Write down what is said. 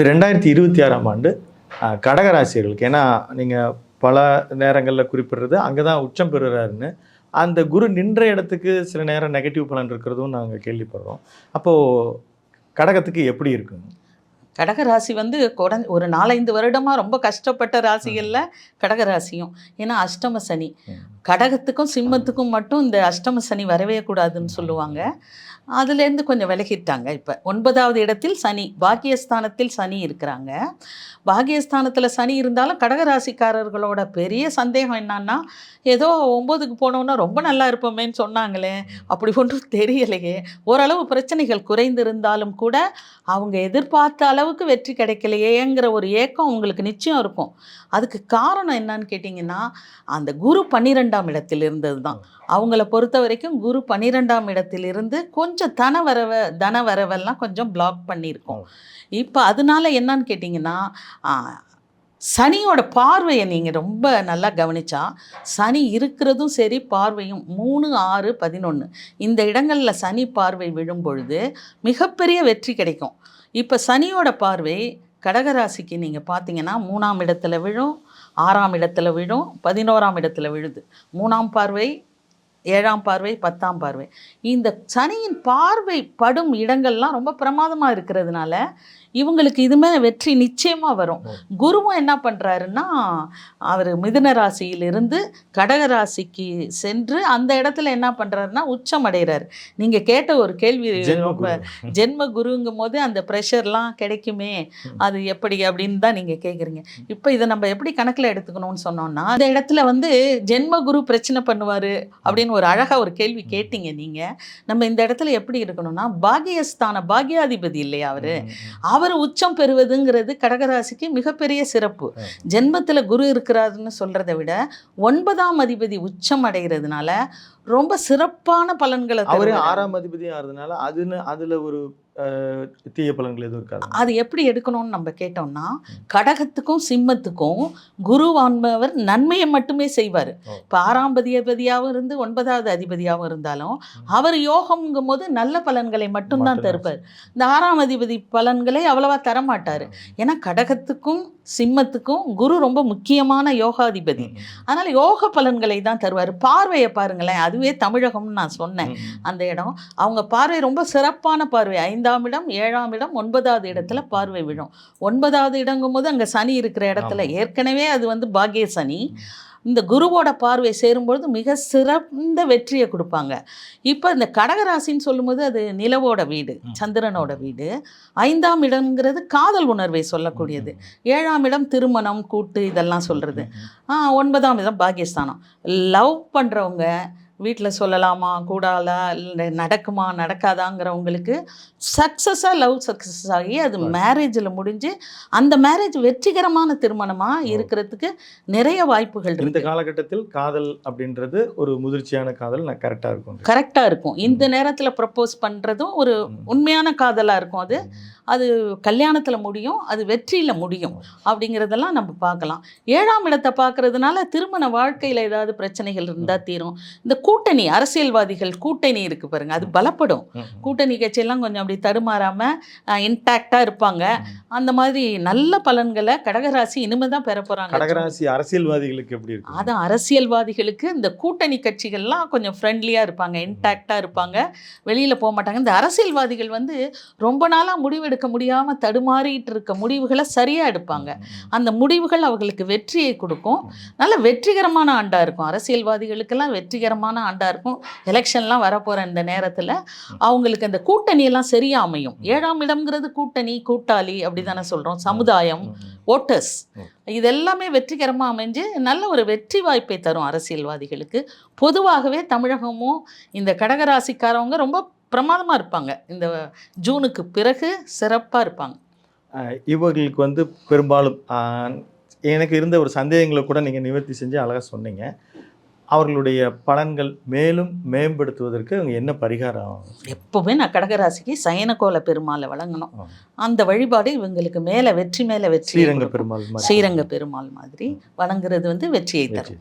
2026ஆம் ஆண்டு கடகராசியர்களுக்கு, ஏன்னா நீங்கள் பல நேரங்களில் குறிப்பிடுறது அங்கே தான் உச்சம் பெறுறாருன்னு, அந்த குரு நின்ற இடத்துக்கு சில நேரம் நெகட்டிவ் பலன் இருக்கிறதும் நாங்கள் கேள்விப்படுறோம். அப்போது கடகத்துக்கு எப்படி இருக்குங்க? கடகராசி வந்து ஒரு 4-5 வருடமாக ரொம்ப கஷ்டப்பட்ட ராசிகளில் கடகராசியும். ஏன்னா அஷ்டம சனி, கடகத்துக்கும் சிம்மத்துக்கும் மட்டும் இந்த அஷ்டம சனி வரவே கூடாதுன்னு சொல்லுவாங்க. அதுலேருந்து கொஞ்சம் விலகிட்டாங்க. இப்போ 9வது இடத்தில் சனி, பாக்கியஸ்தானத்தில் சனி இருக்கிறாங்க. பாக்கியஸ்தானத்தில் சனி இருந்தாலும் கடகராசிக்காரர்களோட பெரிய சந்தேகம் என்னன்னா, ஏதோ 9க்கு போனோன்னா ரொம்ப நல்லா இருப்போமேன்னு சொன்னாங்களே, அப்படி ஒன்றும் தெரியலையே. ஓரளவு பிரச்சனைகள் குறைந்திருந்தாலும் கூட அவங்க எதிர்பார்த்த அளவுக்கு வெற்றி கிடைக்கலையேங்கிற ஒரு ஏக்கம் அவங்களுக்கு நிச்சயம் இருக்கும். அதுக்கு காரணம் என்னன்னு கேட்டிங்கன்னா, அந்த குரு 12ஆம் இடத்தில் இருந்தது தான். அவங்கள பொறுத்த வரைக்கும் குரு 12ஆம் இடத்திலிருந்து கொஞ்சம் தன வரவெல்லாம் கொஞ்சம் பிளாக் பண்ணியிருக்கோம். இப்போ அதனால என்னன்னு கேட்டிங்கன்னா, சனியோட பார்வையை நீங்கள் ரொம்ப நல்லா கவனித்தா, சனி இருக்கிறதும் சரி, பார்வையும் 3, 6, 11 இந்த இடங்களில் சனி பார்வை விழும் பொழுது மிகப்பெரிய வெற்றி கிடைக்கும். இப்போ சனியோட பார்வை கடகராசிக்கு நீங்கள் பார்த்தீங்கன்னா 3ஆம் இடத்துல விழும், 6ஆம் இடத்துல விழும், 11ஆம் இடத்துல விழுது. 3ஆம் பார்வை, 7ஆம் பார்வை, 10ஆம் பார்வை. இந்த சனியின் பார்வை படும் இடங்கள்லாம் ரொம்ப பிரமாதமாக இருக்கிறதுனால இவங்களுக்கு இதுமே வெற்றி நிச்சயமாக வரும். குருவும் என்ன பண்ணுறாருன்னா, அவர் மிதுன ராசியிலிருந்து கடகராசிக்கு சென்று அந்த இடத்துல என்ன பண்ணுறாருன்னா உச்சம் அடைகிறார். நீங்கள் கேட்ட ஒரு கேள்வி ரொம்ப, ஜென்ம குருங்கும் போது அந்த ப்ரெஷர்லாம் கிடைக்குமே, அது எப்படி அப்படின்னு தான் நீங்கள் கேட்குறீங்க. இப்போ இதை நம்ம எப்படி கணக்கில் எடுத்துக்கணும்னு சொன்னோம்னா, அந்த இடத்துல வந்து ஜென்ம குரு பிரச்சனை பண்ணுவார் அப்படின்னு ஒரு அழகாக ஒரு கேள்வி கேட்டீங்க நீங்கள். நம்ம இந்த இடத்துல எப்படி இருக்கணும்னா, பாக்கியாதிபதி இல்லையா அவர் உச்சம் பெறுவதுங்கிறது கடகராசிக்கு மிகப்பெரிய சிறப்பு. ஜென்மத்தில் குரு இருக்கிறாருன்னு சொல்கிறத விட 9ஆம் அதிபதி உச்சம் அடைகிறதுனால ரொம்ப சிறப்பான பலன்களை. அவர் 6ஆம் அதிபதியாக இருந்ததுனால அதில் ஒரு தீய பலன்கள் எதுவும் இருக்காது. அது எப்படி எடுக்கணும்னு நம்ம கேட்டோம்னா, கடகத்துக்கும் சிம்மத்துக்கும் குருவான்பவர் நன்மையை மட்டுமே செய்வார். இப்போ 6ஆம் அதிபதியாகவும் இருந்து 9வது அதிபதியாகவும் இருந்தாலும் அவர் யோகம்ங்கும் போது நல்ல பலன்களை மட்டும்தான் தருப்பார். இந்த 6ஆம் அதிபதி பலன்களை அவ்வளவா தரமாட்டார். ஏன்னா கடகத்துக்கும் சிம்மத்துக்கும் குரு ரொம்ப முக்கியமான யோகாதிபதி. அதனால் யோக பலன்களை தான் தருவார். பார்வையை பாருங்களேன், அதுவே தமிழகம்னு நான் சொன்னேன். அந்த இடம் அவங்க பார்வை ரொம்ப சிறப்பான பார்வை. 5ஆம் இடம், 7ஆம் இடம், 9வது இடத்துல பார்வை விழும். 9வது இடங்கும் போது அங்கே சனி இருக்கிற இடத்துல ஏற்கனவே அது வந்து பாக்கிய சனி. இந்த குருவோட பார்வை சேரும்பொழுது மிக சிறந்த வெற்றியை கொடுப்பாங்க. இப்போ இந்த கடகராசின்னு சொல்லும்போது அது நிலவோட வீடு, சந்திரனோட வீடு. 5ஆம் இடம்ங்கிறது காதல் உணர்வை சொல்லக்கூடியது. 7ஆம் இடம் திருமணம், கூட்டு இதெல்லாம் சொல்கிறது. 9ஆம் இடம் பாக்கியஸ்தானம். லவ் பண்ணுறவங்க வீட்டில் சொல்லலாமா கூடாதா, இல்லை நடக்குமா நடக்காதாங்கிறவங்களுக்கு லவ் சக்ஸஸ் ஆகி அது மேரேஜில் முடிஞ்சு அந்த மேரேஜ் வெற்றிகரமான திருமணமாக இருக்கிறதுக்கு நிறைய வாய்ப்புகள் இருக்குது. இந்த காலகட்டத்தில் காதல் அப்படின்றது ஒரு முதிர்ச்சியான காதல் கரெக்டாக இருக்கும். இந்த நேரத்தில் ப்ரப்போஸ் பண்ணுறதும் ஒரு உண்மையான காதலாக இருக்கும். அது கல்யாணத்தில் முடியும், அது வெற்றியில் முடியும் அப்படிங்கிறதெல்லாம் நம்ம பார்க்கலாம். 7ஆம் இடத்தை பார்க்கறதுனால திருமண வாழ்க்கையில் ஏதாவது பிரச்சனைகள் இருந்தால் தீரும். இந்த கூட்டணி, அரசியல்வாதிகள் கூட்டணி இருக்குது பாருங்கள், அது பலப்படும். கூட்டணி கட்சியெல்லாம் கொஞ்சம் அப்படி தடுமாறாமல் இன்டாக்டாக இருப்பாங்க. அந்த மாதிரி நல்ல பலன்களை கடகராசி இனிமேல் தான் பெற போகிறாங்க. கடகராசி அரசியல்வாதிகளுக்கு எப்படி இருக்கு? அதான் அரசியல்வாதிகளுக்கு இந்த கூட்டணி கட்சிகள்லாம் கொஞ்சம் ஃப்ரெண்ட்லியாக இருப்பாங்க, இன்டாக்டாக இருப்பாங்க, வெளியில் போக மாட்டாங்க. இந்த அரசியல்வாதிகள் வந்து ரொம்ப நாளாக முடிவெடுக்க முடியாமல் தடுமாறிட்டு இருக்க முடிவுகளை சரியாக எடுப்பாங்க. அந்த முடிவுகள் அவர்களுக்கு வெற்றியை கொடுக்கும். நல்ல வெற்றிகரமான ஆண்டாக இருக்கும். அரசியல்வாதிகளுக்கெல்லாம் வெற்றிகரமான ஆண்டாக இருக்கும். எலெக்ஷன்லாம் வரப்போகிற இந்த நேரத்தில் அவங்களுக்கு அந்த கூட்டணியெல்லாம் சரியாக அமையும். 7ஆம் இடம்ங்கிறது கூட்டணி, கூட்டாளி அப்படி தானே சொல்கிறோம், சமுதாயம், ஓட்டர்ஸ், இதெல்லாமே வெற்றிகரமாக அமைஞ்சு நல்ல ஒரு வெற்றி வாய்ப்பை தரும் அரசியல்வாதிகளுக்கு. பொதுவாகவே தமிழகமும் இந்த கடகராசிக்காரவங்க ரொம்ப பிரமாதமாக இருப்பாங்க. இந்த ஜூனுக்கு பிறகு சிறப்பாக இருப்பாங்க. இவர்களுக்கு வந்து பெரும்பாலும் எனக்கு இருந்த ஒரு சந்தேகங்களை கூட நீங்கள் நிவர்த்தி செஞ்சு அழகாக சொன்னீங்க. அவர்களுடைய பலன்கள் மேலும் மேம்படுத்துவதற்கு அவங்க என்ன பரிகாரம்? எப்போவுமே நான் கடகராசிக்கு சயனகோல பெருமாளை வழங்கணும். அந்த வழிபாடு இவங்களுக்கு மேலே வெற்றி மேலே வெற்றி. ஸ்ரீரங்க பெருமாள் மாதிரி வணங்குறது வந்து வெற்றியை தரும்.